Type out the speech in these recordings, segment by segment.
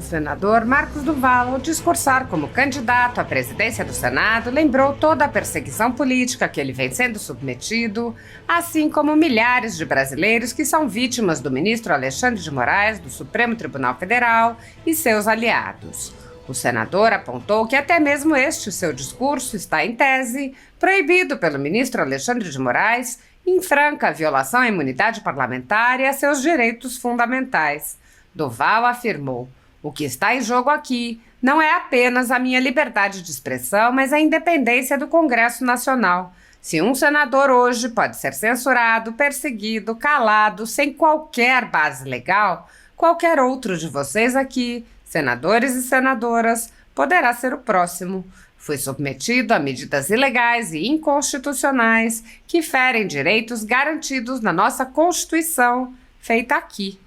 senador Marcos Duval, ao discursar como candidato à presidência do Senado, lembrou toda a perseguição política que ele vem sendo submetido, assim como milhares de brasileiros que são vítimas do ministro Alexandre de Moraes, do Supremo Tribunal Federal e seus aliados. O senador apontou que até mesmo este seu discurso está, em tese, proibido pelo ministro Alexandre de Moraes, em franca violação à imunidade parlamentar e a seus direitos fundamentais. Duval afirmou: "O que está em jogo aqui não é apenas a minha liberdade de expressão, mas a independência do Congresso Nacional. Se um senador hoje pode ser censurado, perseguido, calado, sem qualquer base legal, qualquer outro de vocês aqui, senadores e senadoras, poderá ser o próximo. Foi submetido a medidas ilegais e inconstitucionais que ferem direitos garantidos na nossa Constituição, feita aqui."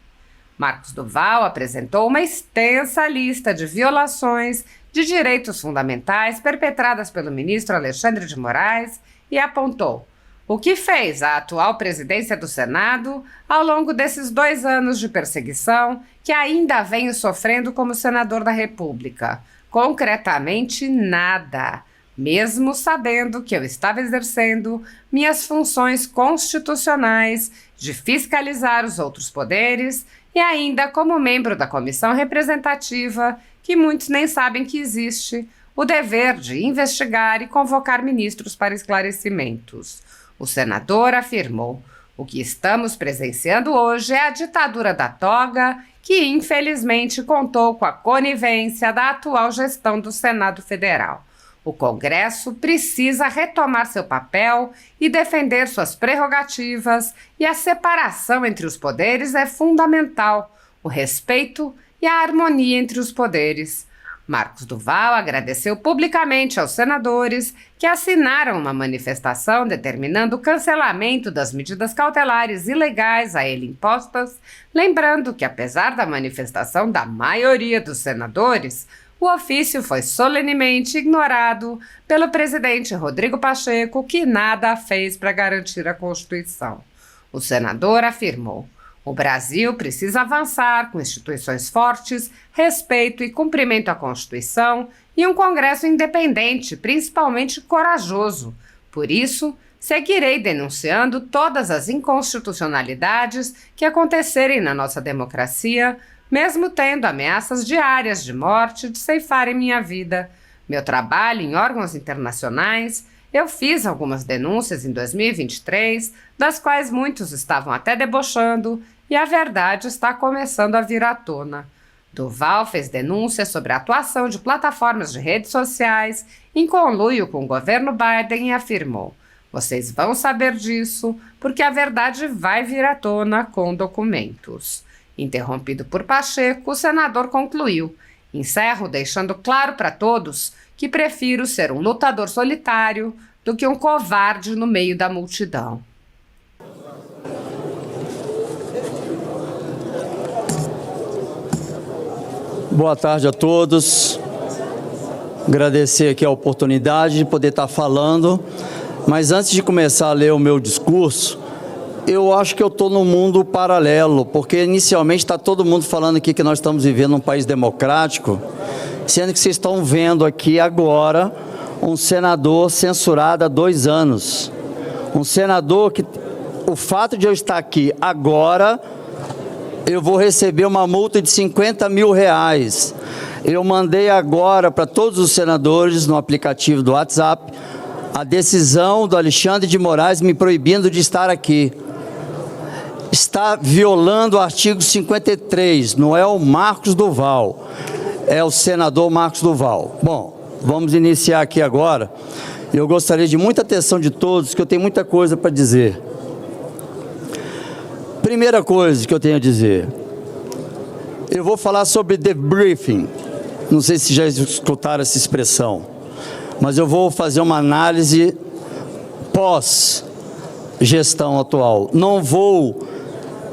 Marcos Duval apresentou uma extensa lista de violações de direitos fundamentais perpetradas pelo ministro Alexandre de Moraes e apontou o que fez a atual presidência do Senado ao longo desses 2 anos de perseguição que ainda venho sofrendo como senador da República. Concretamente, nada, mesmo sabendo que eu estava exercendo minhas funções constitucionais de fiscalizar os outros poderes e ainda como membro da comissão representativa, que muitos nem sabem que existe, o dever de investigar e convocar ministros para esclarecimentos. O senador afirmou: "O que estamos presenciando hoje é a ditadura da toga, que infelizmente contou com a conivência da atual gestão do Senado Federal. O Congresso precisa retomar seu papel e defender suas prerrogativas, e a separação entre os poderes é fundamental, o respeito e a harmonia entre os poderes." Marcos Duval agradeceu publicamente aos senadores que assinaram uma manifestação determinando o cancelamento das medidas cautelares ilegais a ele impostas, lembrando que, apesar da manifestação da maioria dos senadores, o ofício foi solenemente ignorado pelo presidente Rodrigo Pacheco, que nada fez para garantir a Constituição. O senador afirmou: "O Brasil precisa avançar com instituições fortes, respeito e cumprimento à Constituição e um Congresso independente, principalmente corajoso. Por isso, seguirei denunciando todas as inconstitucionalidades que acontecerem na nossa democracia, mesmo tendo ameaças diárias de morte de ceifarem minha vida. Meu trabalho em órgãos internacionais, eu fiz algumas denúncias em 2023, das quais muitos estavam até debochando, e a verdade está começando a vir à tona." Duval fez denúncias sobre a atuação de plataformas de redes sociais em conluio com o governo Biden e afirmou: "Vocês vão saber disso, porque a verdade vai vir à tona com documentos." Interrompido por Pacheco, o senador concluiu: "Encerro deixando claro para todos que prefiro ser um lutador solitário do que um covarde no meio da multidão." Boa tarde a todos. Agradecer aqui a oportunidade de poder estar falando, mas antes de começar a ler o meu discurso, eu acho que eu estou num mundo paralelo, porque inicialmente está todo mundo falando aqui que nós estamos vivendo um país democrático, sendo que vocês estão vendo aqui agora um senador censurado há 2 anos. Um senador que, o fato de eu estar aqui agora, eu vou receber uma multa de R$50 mil. Eu mandei agora para todos os senadores no aplicativo do WhatsApp a decisão do Alexandre de Moraes me proibindo de estar aqui. Está violando o artigo 53, não é o Marcos Duval, é o senador Marcos Duval. Bom, vamos iniciar aqui agora. Eu gostaria de muita atenção de todos, que eu tenho muita coisa para dizer. Primeira coisa que eu tenho a dizer, eu vou falar sobre debriefing. Não sei se já escutaram essa expressão, mas eu vou fazer uma análise pós-gestão atual. Não vou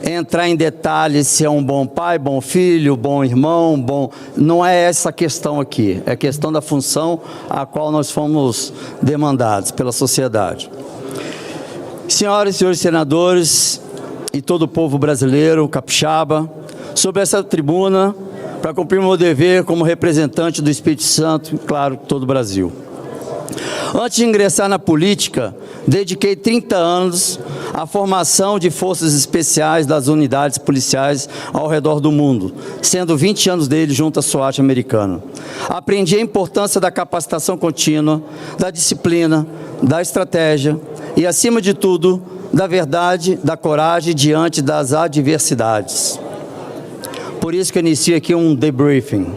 entrar em detalhes se é um bom pai, bom filho, bom irmão, bom... Não é essa a questão aqui, é a questão da função a qual nós fomos demandados pela sociedade. Senhoras e senhores senadores e todo o povo brasileiro, capixaba, sobre essa tribuna, para cumprir meu dever como representante do Espírito Santo e, claro, todo o Brasil. Antes de ingressar na política, dediquei 30 anos à formação de forças especiais das unidades policiais ao redor do mundo, sendo 20 anos deles junto à SWAT americana. Aprendi a importância da capacitação contínua, da disciplina, da estratégia e, acima de tudo, da verdade, da coragem diante das adversidades. Por isso que eu inicio aqui um debriefing.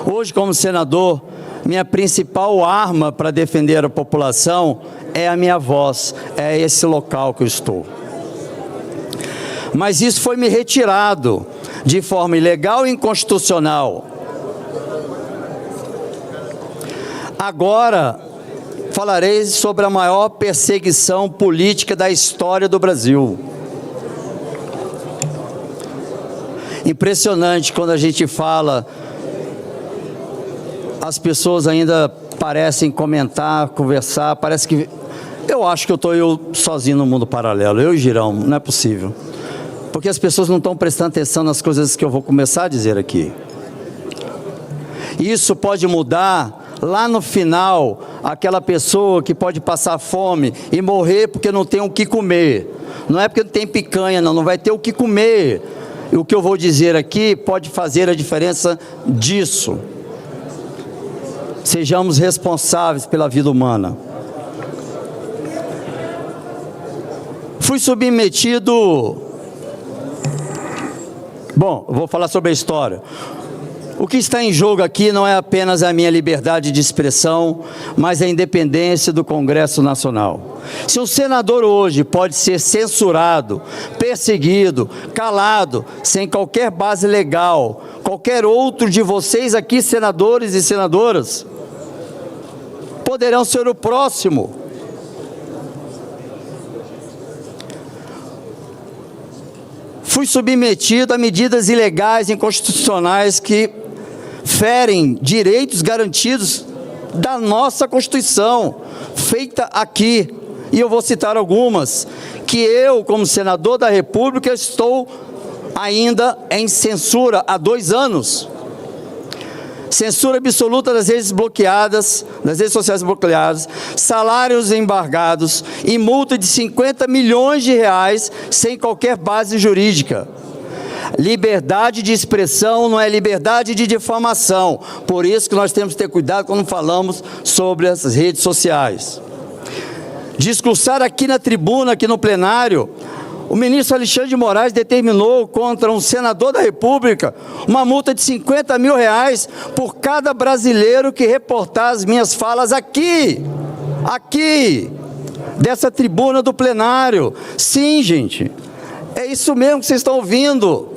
Hoje, como senador, minha principal arma para defender a população é a minha voz, é esse local que eu estou. Mas isso foi me retirado de forma ilegal e inconstitucional. Agora, falarei sobre a maior perseguição política da história do Brasil. Impressionante quando a gente fala, as pessoas ainda parecem comentar, conversar, parece que... Eu acho que eu sozinho no mundo paralelo, eu e Girão, não é possível. Porque as pessoas não estão prestando atenção nas coisas que eu vou começar a dizer aqui. Isso pode mudar lá no final, aquela pessoa que pode passar fome e morrer porque não tem o que comer. Não é porque não tem picanha, não vai ter o que comer. E o que eu vou dizer aqui pode fazer a diferença disso. Sejamos responsáveis pela vida humana. Fui submetido... Bom, eu vou falar sobre a história. O que está em jogo aqui não é apenas a minha liberdade de expressão, mas a independência do Congresso Nacional. Se um senador hoje pode ser censurado, perseguido, calado, sem qualquer base legal, qualquer outro de vocês aqui, senadores e senadoras, poderão ser o próximo. Fui submetido a medidas ilegais e inconstitucionais que ferem direitos garantidos da nossa Constituição, feita aqui. E eu vou citar algumas, que eu, como senador da República, estou ainda em censura há 2 anos. Censura absoluta das redes bloqueadas, das redes sociais bloqueadas, salários embargados e multa de 50 milhões de reais sem qualquer base jurídica. Liberdade de expressão não é liberdade de difamação. Por isso que nós temos que ter cuidado quando falamos sobre as redes sociais. Discursar aqui na tribuna, aqui no plenário, o ministro Alexandre de Moraes determinou contra um senador da República uma multa de 50 mil reais por cada brasileiro que reportar as minhas falas aqui, dessa tribuna do plenário. Sim, gente, é isso mesmo que vocês estão ouvindo.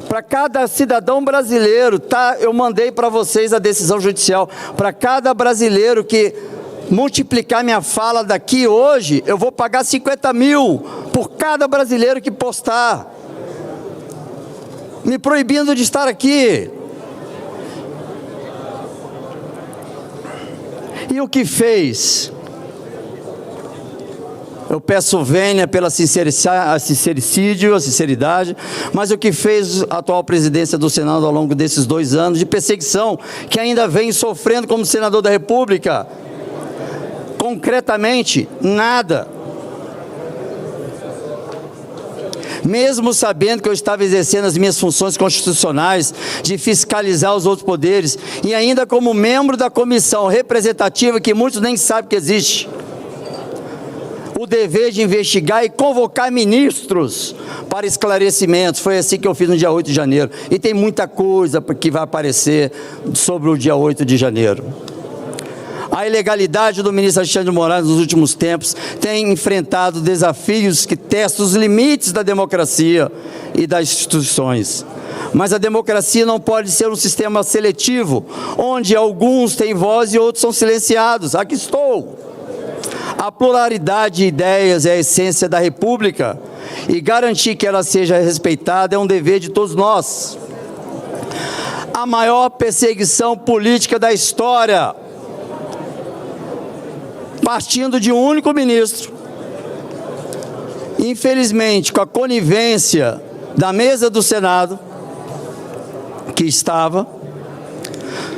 Para cada cidadão brasileiro, tá? Eu mandei para vocês a decisão judicial, para cada brasileiro que multiplicar minha fala daqui hoje, eu vou pagar 50 mil por cada brasileiro que postar, me proibindo de estar aqui. E o que fez? Eu peço vênia pela sinceridade, mas o que fez a atual presidência do Senado ao longo desses 2 anos de perseguição, que ainda vem sofrendo como senador da República? Concretamente, nada. Mesmo sabendo que eu estava exercendo as minhas funções constitucionais de fiscalizar os outros poderes, e ainda como membro da comissão representativa, que muitos nem sabem que existe, o dever de investigar e convocar ministros para esclarecimentos. Foi assim que eu fiz no dia 8 de janeiro. E tem muita coisa que vai aparecer sobre o dia 8 de janeiro. A ilegalidade do ministro Alexandre de Moraes nos últimos tempos tem enfrentado desafios que testam os limites da democracia e das instituições. Mas a democracia não pode ser um sistema seletivo, onde alguns têm voz e outros são silenciados. Aqui estou. A pluralidade de ideias é a essência da República, e garantir que ela seja respeitada é um dever de todos nós. A maior perseguição política da história, partindo de um único ministro, infelizmente com a conivência da mesa do Senado, que estava.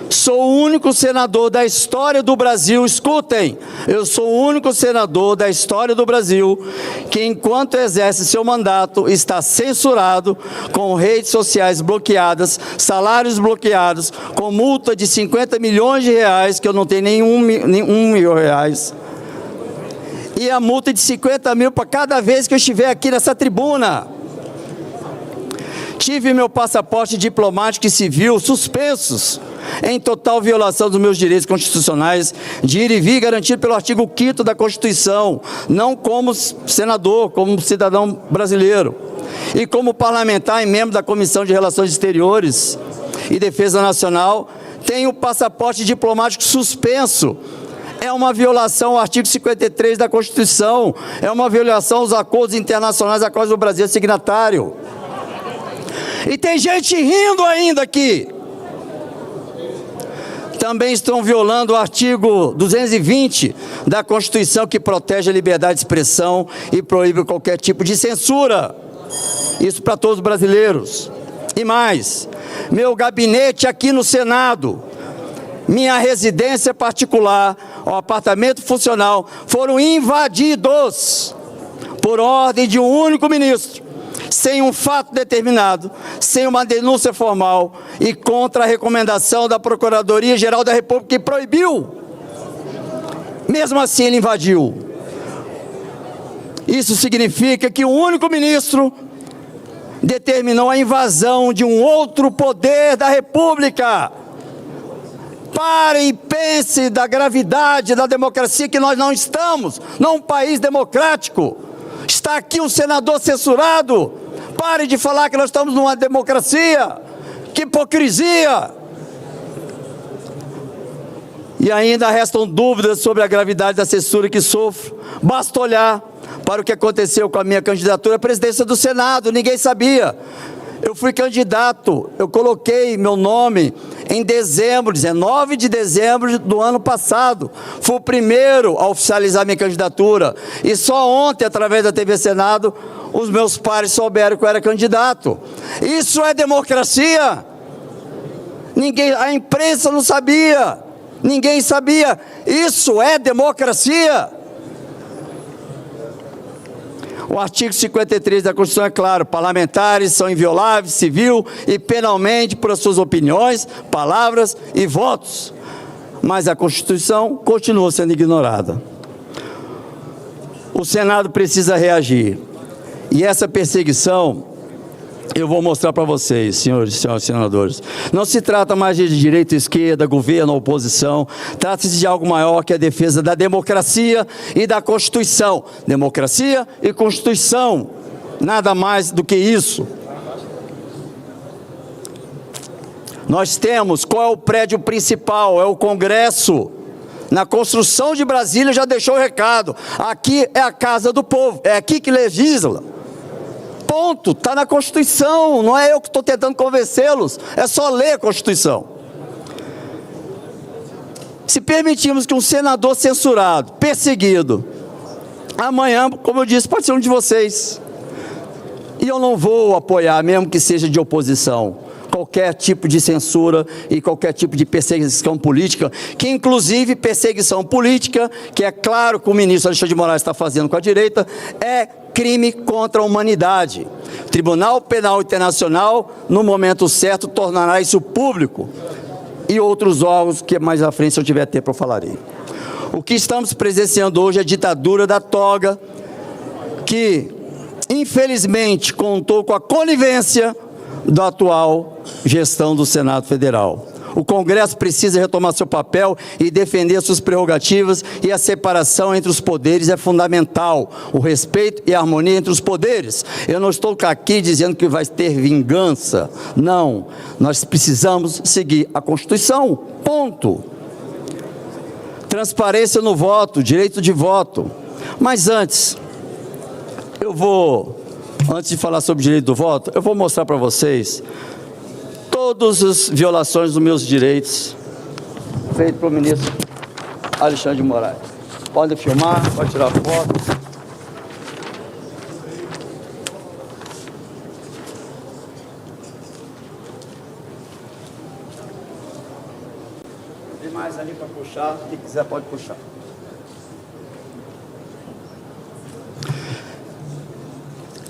Sou o único senador da história do Brasil, escutem, eu sou o único senador da história do Brasil que, enquanto exerce seu mandato, está censurado, com redes sociais bloqueadas, salários bloqueados, com multa de 50 milhões de reais, que eu não tenho nenhum mil reais, e a multa de 50 mil para cada vez que eu estiver aqui nessa tribuna. Tive meu passaporte diplomático e civil suspensos, em total violação dos meus direitos constitucionais de ir e vir, garantido pelo artigo 5º da Constituição, não como senador, como cidadão brasileiro, e como parlamentar e membro da Comissão de Relações Exteriores e Defesa Nacional, tenho o passaporte diplomático suspenso. É uma violação ao artigo 53 da Constituição, é uma violação aos acordos internacionais a quais o Brasil é signatário. E tem gente rindo ainda aqui. Também estão violando o artigo 220 da Constituição, que protege a liberdade de expressão e proíbe qualquer tipo de censura. Isso para todos os brasileiros. E mais, meu gabinete aqui no Senado, minha residência particular, o apartamento funcional, foram invadidos por ordem de um único ministro, sem um fato determinado, sem uma denúncia formal e contra a recomendação da Procuradoria-Geral da República, que proibiu. Mesmo assim, ele invadiu. Isso significa que um único ministro determinou a invasão de um outro poder da República. Pare e pense da gravidade da democracia, que nós não estamos num país democrático. Está aqui um senador censurado. Pare de falar que nós estamos numa democracia. Que hipocrisia! E ainda restam dúvidas sobre a gravidade da censura que sofro. Basta olhar para o que aconteceu com a minha candidatura à presidência do Senado. Ninguém sabia. Eu fui candidato, eu coloquei meu nome em dezembro, 19 de dezembro do ano passado. Fui o primeiro a oficializar minha candidatura. E só ontem, através da TV Senado, os meus pares souberam que eu era candidato. Isso é democracia? Ninguém, a imprensa não sabia. Ninguém sabia. Isso é democracia? O artigo 53 da Constituição é claro: parlamentares são invioláveis, civil e penalmente por suas opiniões, palavras e votos. Mas a Constituição continua sendo ignorada. O Senado precisa reagir. E essa perseguição, eu vou mostrar para vocês, senhores e senhoras senadores. Não se trata mais de direita, esquerda, governo, oposição. Trata-se de algo maior, que é a defesa da democracia e da Constituição. Democracia e Constituição. Nada mais do que isso. Nós temos, qual é o prédio principal? É o Congresso. Na construção de Brasília já deixou o recado. Aqui é a casa do povo. É aqui que legisla. Ponto, está na Constituição, não é eu que estou tentando convencê-los, é só ler a Constituição. Se permitirmos que um senador censurado, perseguido, amanhã, como eu disse, pode ser um de vocês, e eu não vou apoiar, mesmo que seja de oposição, qualquer tipo de censura e qualquer tipo de perseguição política, que inclusive perseguição política, que é claro que o ministro Alexandre de Moraes está fazendo com a direita, é crime contra a humanidade. O Tribunal Penal Internacional, no momento certo, tornará isso público. E outros órgãos que mais à frente, se eu tiver tempo, eu falarei. O que estamos presenciando hoje é a ditadura da toga, que, infelizmente, contou com a conivência da atual gestão do Senado Federal. O Congresso precisa retomar seu papel e defender suas prerrogativas, e a separação entre os poderes é fundamental. O respeito e a harmonia entre os poderes. Eu não estou aqui dizendo que vai ter vingança. Não. Nós precisamos seguir a Constituição. Ponto. Transparência no voto, direito de voto. Mas antes de falar sobre o direito do voto, eu vou mostrar para vocês todas as violações dos meus direitos feitas pelo ministro Alexandre de Moraes. Podem filmar, pode tirar foto. mais ali para puxar, quem quiser pode puxar.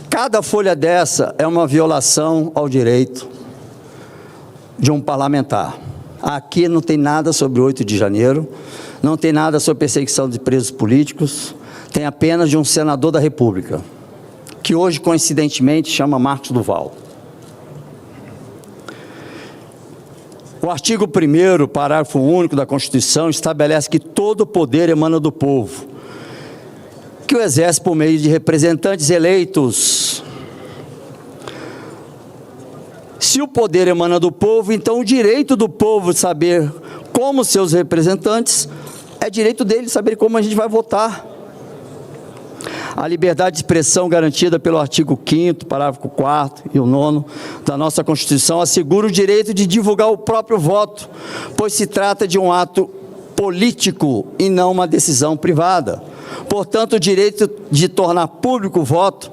Cada folha dessa é uma violação ao direito de um parlamentar. Aqui não tem nada sobre 8 de janeiro, não tem nada sobre perseguição de presos políticos, tem apenas de um senador da República, que hoje, coincidentemente, chama Marcos Duval. O artigo 1º, parágrafo único da Constituição, estabelece que todo poder emana do povo, que o exerce por meio de representantes eleitos. Se o poder emana do povo, então o direito do povo de saber como seus representantes, é direito dele saber como a gente vai votar. A liberdade de expressão garantida pelo artigo 5º, parágrafo 4º e o 9º da nossa Constituição assegura o direito de divulgar o próprio voto, pois se trata de um ato político e não uma decisão privada. Portanto, o direito de tornar público o voto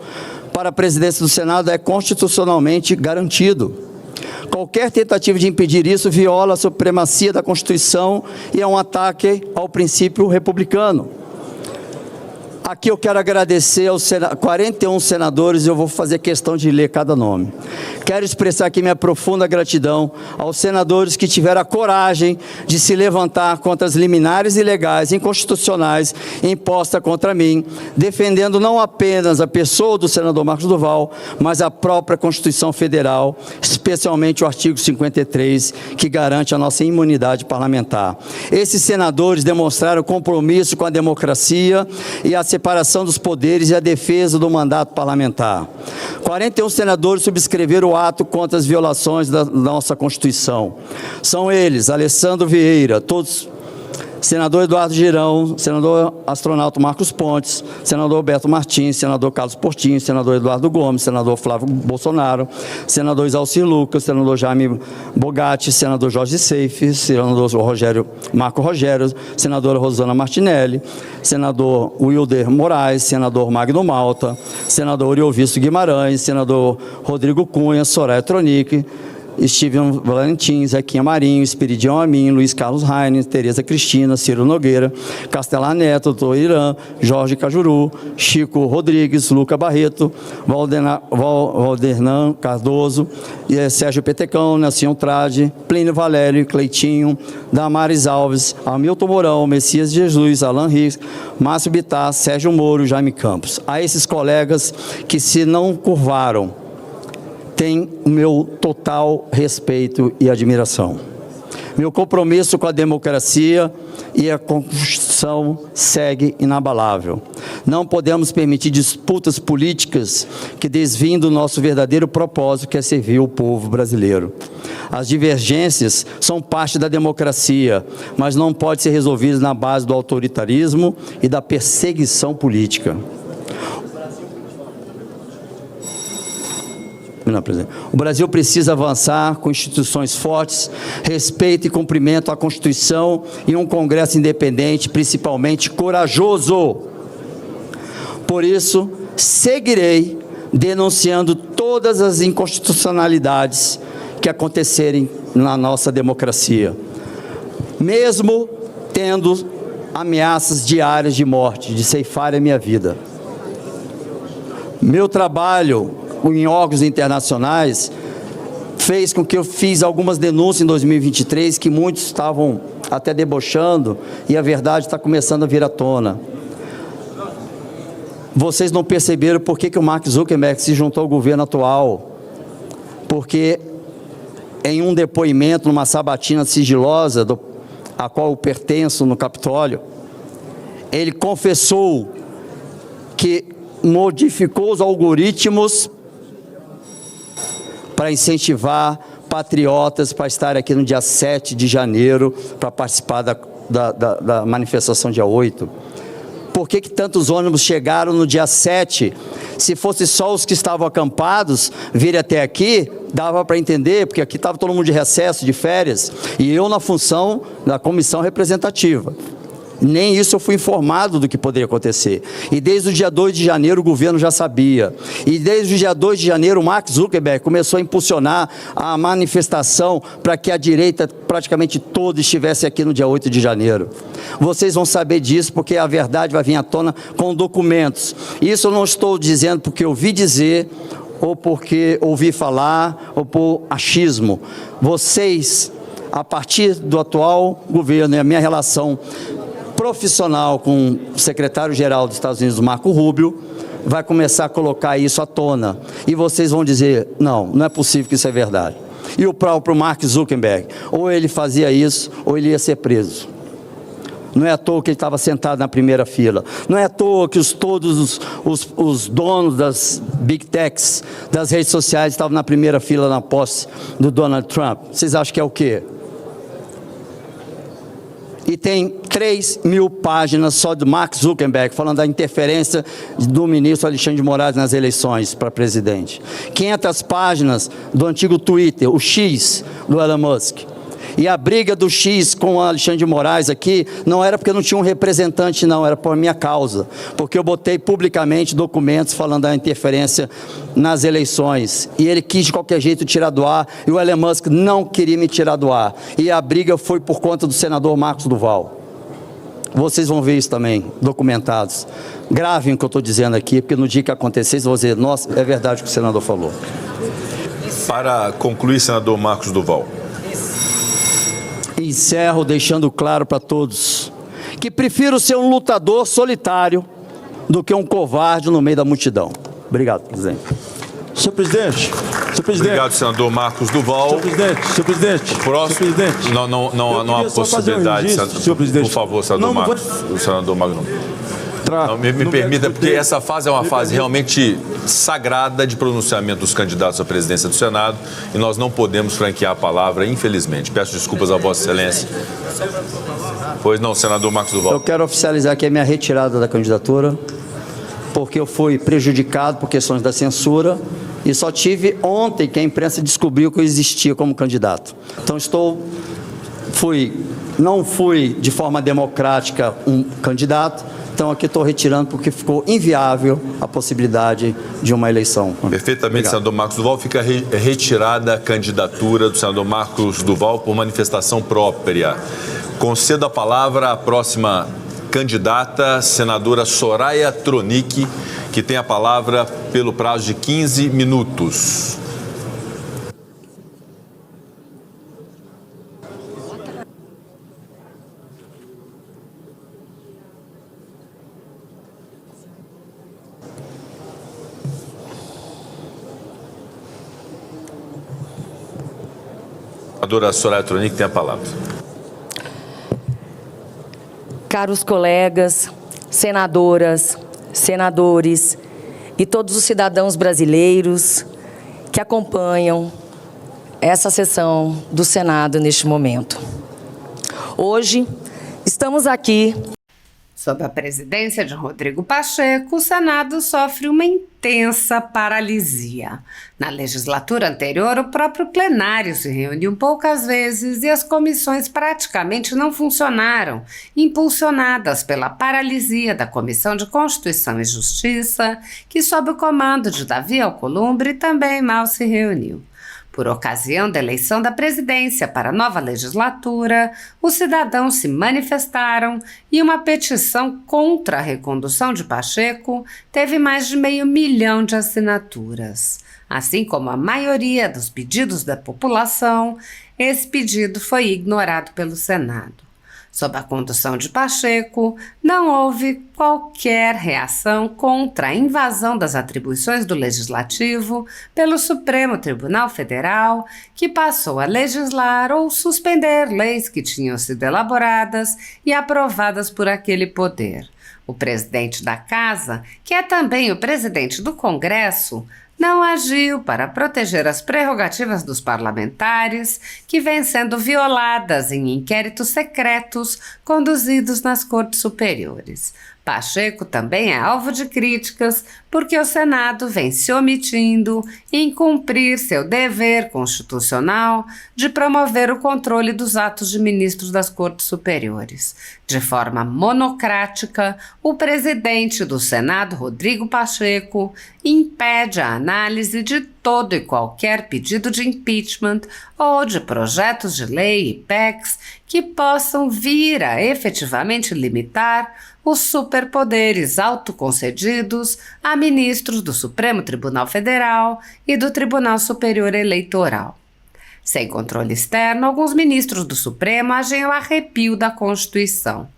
para a presidência do Senado é constitucionalmente garantido. Qualquer tentativa de impedir isso viola a supremacia da Constituição e é um ataque ao princípio republicano. Aqui eu quero agradecer aos 41 senadores, eu vou fazer questão de ler cada nome. Quero expressar aqui minha profunda gratidão aos senadores que tiveram a coragem de se levantar contra as liminares ilegais e inconstitucionais impostas contra mim, defendendo não apenas a pessoa do senador Marcos Duval, mas a própria Constituição Federal, especialmente o artigo 53, que garante a nossa imunidade parlamentar. Esses senadores demonstraram compromisso com a democracia e a separação dos poderes e a defesa do mandato parlamentar. 41 senadores subscreveram o ato contra as violações da nossa Constituição. São eles: Alessandro Vieira, todos, senador Eduardo Girão, senador astronauta Marcos Pontes, senador Alberto Martins, senador Carlos Portinho, senador Eduardo Gomes, senador Flávio Bolsonaro, senador Isalcir Lucas, senador Jaime Bogatti, senador Jorge Seife, senador Marco Rogério, senadora Rosana Martinelli, senador Wilder Moraes, senador Magno Malta, senador Oriovisto Guimarães, senador Rodrigo Cunha, Soraya Tronic, Steven Valentim, Zequinha Marinho, Esperidião Amin, Luiz Carlos Reines, Tereza Cristina, Ciro Nogueira, Castelar Neto, Doutor Irã, Jorge Cajuru, Chico Rodrigues, Luca Barreto, Valdernan Cardoso, Sérgio Petecão, Nelson Trade, Plínio Valério, Cleitinho, Damares Alves, Hamilton Mourão, Messias Jesus, Alan Rios, Márcio Bittar, Sérgio Moro, Jaime Campos. A esses colegas que se não curvaram, tem o meu total respeito e admiração. Meu compromisso com a democracia e a Constituição segue inabalável. Não podemos permitir disputas políticas que desviem do nosso verdadeiro propósito, que é servir o povo brasileiro. As divergências são parte da democracia, mas não podem ser resolvidas na base do autoritarismo e da perseguição política. O Brasil precisa avançar com instituições fortes, respeito e cumprimento à Constituição e um Congresso independente, principalmente corajoso. Por isso, seguirei denunciando todas as inconstitucionalidades que acontecerem na nossa democracia, mesmo tendo ameaças diárias de morte, de ceifar a minha vida. Meu trabalho em órgãos internacionais fez com que eu fiz algumas denúncias em 2023 que muitos estavam até debochando e a verdade está começando a vir à tona. Vocês não perceberam por que o Mark Zuckerberg se juntou ao governo atual? Porque em um depoimento, numa sabatina sigilosa, a qual eu pertenço no Capitólio, ele confessou que modificou os algoritmos para incentivar patriotas para estar aqui no dia 7 de janeiro, para participar da manifestação dia 8. Por que tantos ônibus chegaram no dia 7? Se fosse só os que estavam acampados virem até aqui, dava para entender, porque aqui estava todo mundo de recesso, de férias, e eu na função da comissão representativa. Nem isso eu fui informado do que poderia acontecer. E desde o dia 2 de janeiro o governo já sabia. E desde o dia 2 de janeiro o Mark Zuckerberg começou a impulsionar a manifestação para que a direita praticamente toda estivesse aqui no dia 8 de janeiro. Vocês vão saber disso porque a verdade vai vir à tona com documentos. Isso eu não estou dizendo porque eu ouvi dizer, ou porque ouvi falar, ou por achismo. Vocês, a partir do atual governo e a minha relação profissional com o secretário-geral dos Estados Unidos, Marco Rubio, vai começar a colocar isso à tona. E vocês vão dizer, não é possível que isso é verdade. E o próprio Mark Zuckerberg, ou ele fazia isso, ou ele ia ser preso. Não é à toa que ele estava sentado na primeira fila. Não é à toa que todos os donos das Big Techs, das redes sociais, estavam na primeira fila na posse do Donald Trump. Vocês acham que é o quê? E tem 3.000 páginas só do Mark Zuckerberg falando da interferência do ministro Alexandre de Moraes nas eleições para presidente. 500 páginas do antigo Twitter, o X do Elon Musk. E a briga do X com o Alexandre de Moraes aqui não era porque não tinha um representante, não, era por minha causa. Porque eu botei publicamente documentos falando da interferência nas eleições. E ele quis de qualquer jeito tirar do ar, e o Elon Musk não queria me tirar do ar. E a briga foi por conta do senador Marcos Duval. Vocês vão ver isso também, documentados. Gravem o que eu estou dizendo aqui, porque no dia que acontecer, vocês vão dizer, nossa, é verdade o que o senador falou. Para concluir, senador Marcos Duval. Encerro deixando claro para todos que prefiro ser um lutador solitário do que um covarde no meio da multidão. Obrigado, presidente. Senhor presidente. Obrigado, senador Marcos Duval. Senhor presidente. Próximo. Não há possibilidade, senhor presidente. Por favor, senador Marcos. O senador Magno. Me permita, porque essa fase é uma fase realmente sagrada de pronunciamento dos candidatos à presidência do Senado e nós não podemos franquear a palavra, infelizmente. Peço desculpas a Vossa Excelência. Pois não, senador Marcos Duval. Eu quero oficializar aqui a minha retirada da candidatura, porque eu fui prejudicado por questões da censura e só tive ontem que a imprensa descobriu que eu existia como candidato. Então não fui de forma democrática um candidato. Então, aqui estou retirando porque ficou inviável a possibilidade de uma eleição. Perfeitamente, obrigado. Senador Marcos Duval. Fica retirada a candidatura do senador Marcos Duval por manifestação própria. Concedo a palavra à próxima candidata, senadora Soraya Tronic, que tem a palavra pelo prazo de 15 minutos. A senadora Soraya Tronic tem a palavra. Caros colegas, senadoras, senadores e todos os cidadãos brasileiros que acompanham essa sessão do Senado neste momento. Hoje, estamos aqui. Sob a presidência de Rodrigo Pacheco, o Senado sofre uma intensa paralisia. Na legislatura anterior, o próprio plenário se reuniu poucas vezes e as comissões praticamente não funcionaram, impulsionadas pela paralisia da Comissão de Constituição e Justiça, que, sob o comando de Davi Alcolumbre, também mal se reuniu. Por ocasião da eleição da presidência para a nova legislatura, os cidadãos se manifestaram e uma petição contra a recondução de Pacheco teve mais de 500 mil de assinaturas. Assim como a maioria dos pedidos da população, esse pedido foi ignorado pelo Senado. Sob a condução de Pacheco, não houve qualquer reação contra a invasão das atribuições do Legislativo pelo Supremo Tribunal Federal, que passou a legislar ou suspender leis que tinham sido elaboradas e aprovadas por aquele poder. O presidente da Casa, que é também o presidente do Congresso, não agiu para proteger as prerrogativas dos parlamentares, que vêm sendo violadas em inquéritos secretos conduzidos nas cortes superiores. Pacheco também é alvo de críticas porque o Senado vem se omitindo em cumprir seu dever constitucional de promover o controle dos atos de ministros das Cortes Superiores. De forma monocrática, o presidente do Senado, Rodrigo Pacheco, impede a análise de todo e qualquer pedido de impeachment ou de projetos de lei e PECs que possam vir a efetivamente limitar os superpoderes autoconcedidos a ministros do Supremo Tribunal Federal e do Tribunal Superior Eleitoral. Sem controle externo, alguns ministros do Supremo agem ao arrepio da Constituição.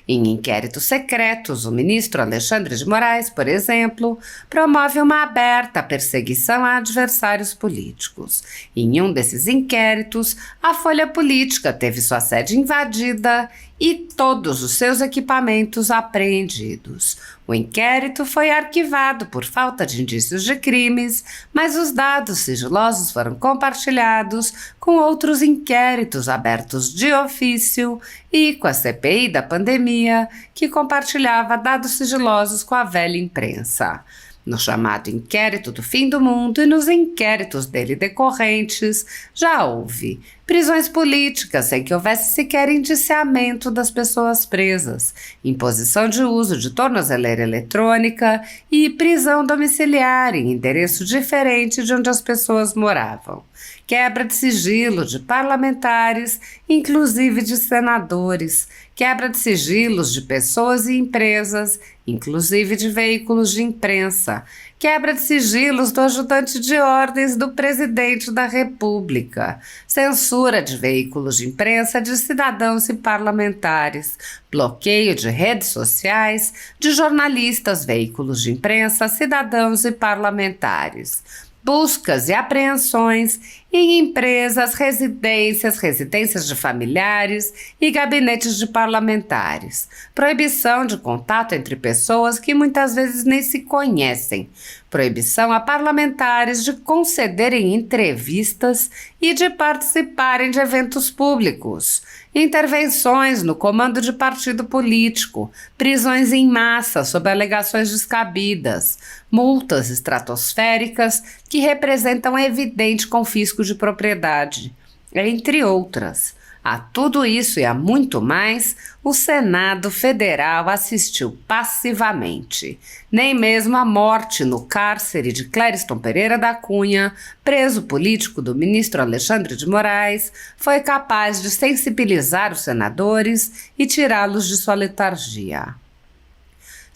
Em inquéritos secretos, o ministro Alexandre de Moraes, por exemplo, promove uma aberta perseguição a adversários políticos. Em um desses inquéritos, a Folha Política teve sua sede invadida e todos os seus equipamentos apreendidos. O inquérito foi arquivado por falta de indícios de crimes, mas os dados sigilosos foram compartilhados com outros inquéritos abertos de ofício e com a CPI da pandemia, que compartilhava dados sigilosos com a velha imprensa. No chamado Inquérito do Fim do Mundo e nos inquéritos dele decorrentes, já houve prisões políticas sem que houvesse sequer indiciamento das pessoas presas, imposição de uso de tornozeleira eletrônica e prisão domiciliar em endereço diferente de onde as pessoas moravam. Quebra de sigilo de parlamentares, inclusive de senadores, quebra de sigilos de pessoas e empresas, inclusive de veículos de imprensa, quebra de sigilos do ajudante de ordens do presidente da República, censura de veículos de imprensa de cidadãos e parlamentares, bloqueio de redes sociais de jornalistas, veículos de imprensa, cidadãos e parlamentares, buscas e apreensões em empresas, residências de familiares e gabinetes de parlamentares, proibição de contato entre pessoas que muitas vezes nem se conhecem, proibição a parlamentares de concederem entrevistas e de participarem de eventos públicos, intervenções no comando de partido político, prisões em massa sob alegações descabidas, multas estratosféricas que representam evidente confisco de propriedade, entre outras. A tudo isso e a muito mais, o Senado Federal assistiu passivamente. Nem mesmo a morte no cárcere de Clériston Pereira da Cunha, preso político do ministro Alexandre de Moraes, foi capaz de sensibilizar os senadores e tirá-los de sua letargia.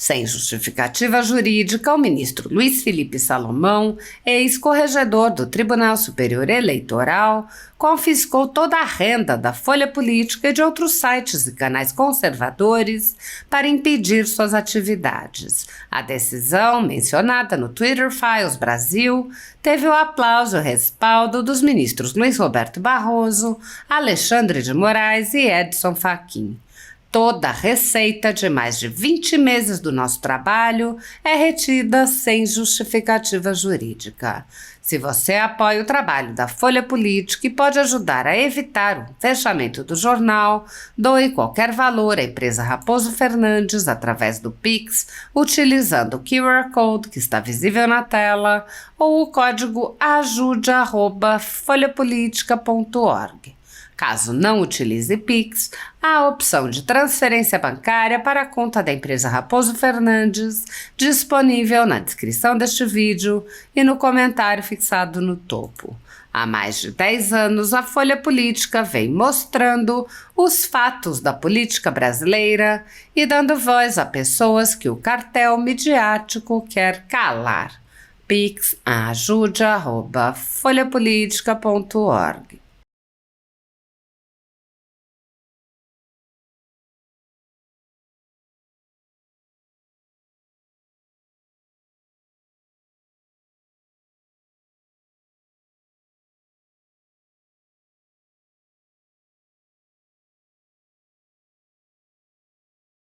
Sem justificativa jurídica, o ministro Luiz Felipe Salomão, ex-corregedor do Tribunal Superior Eleitoral, confiscou toda a renda da Folha Política e de outros sites e canais conservadores para impedir suas atividades. A decisão, mencionada no Twitter Files Brasil, teve o aplauso e respaldo dos ministros Luiz Roberto Barroso, Alexandre de Moraes e Edson Fachin. Toda a receita de mais de 20 meses do nosso trabalho é retida sem justificativa jurídica. Se você apoia o trabalho da Folha Política e pode ajudar a evitar o fechamento do jornal, doe qualquer valor à empresa Raposo Fernandes através do Pix, utilizando o QR Code que está visível na tela ou o código ajude@folhapolitica.org. Caso não utilize Pix, há a opção de transferência bancária para a conta da empresa Raposo Fernandes, disponível na descrição deste vídeo e no comentário fixado no topo. Há mais de 10 anos, a Folha Política vem mostrando os fatos da política brasileira e dando voz a pessoas que o cartel midiático quer calar. Pix ajude@folhapolitica.org